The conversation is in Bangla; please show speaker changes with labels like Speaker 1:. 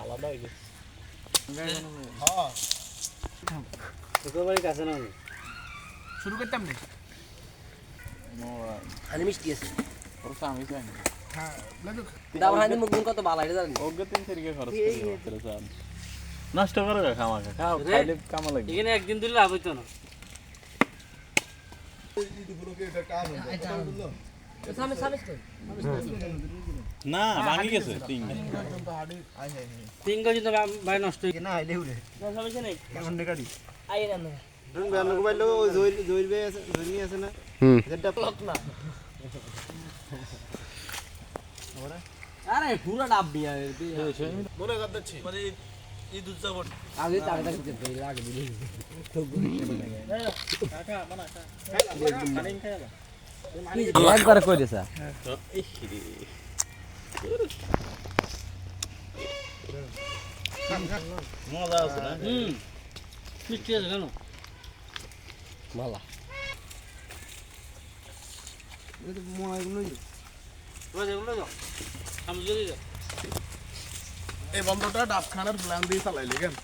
Speaker 1: আলাদা হয়ে গেছে
Speaker 2: শুরু করতাম রে
Speaker 3: আমি মিষ্টি আছে
Speaker 1: ওর স্বামী চাই না
Speaker 2: হ্যাঁ লাদুক
Speaker 3: দাবার হানি মুখ কত ভালো এটা জানেন
Speaker 1: ওকে 3 থেকে খরচ করে চান নষ্ট করে খাওয়া খাও খাইলে কামা লাগবে
Speaker 4: এখানে একদিন দিলে লাভ হইতো না
Speaker 3: সামনে সামনে
Speaker 1: না ভাঙি গেছে তিন
Speaker 4: তিন কেজি তো ভাই নষ্ট হয়ে
Speaker 2: না আইলে উড়ে
Speaker 4: গেছে নাই
Speaker 2: কেমন নেকাড়ি
Speaker 3: আই না
Speaker 2: রং বেয়ানো কো ওই জইরবে আছে জইনি আছে না যেটা প্লট না
Speaker 3: আরে পুরো ডাব দিয়া
Speaker 2: মনে করতেছি মানে এই দুধ যাবট
Speaker 3: আগে তাকে তাকে দিতে লাগে দিলি একবার কই দিছা
Speaker 1: মজা আছে না
Speaker 4: মিষ্টি আছে কেন
Speaker 3: মালা
Speaker 2: মনে এগুলো
Speaker 4: রোজ যাও আমি যদি যাও
Speaker 2: এই বন্ধটা ডাব খানার প্ল্যান দিয়ে চালাইলে কেন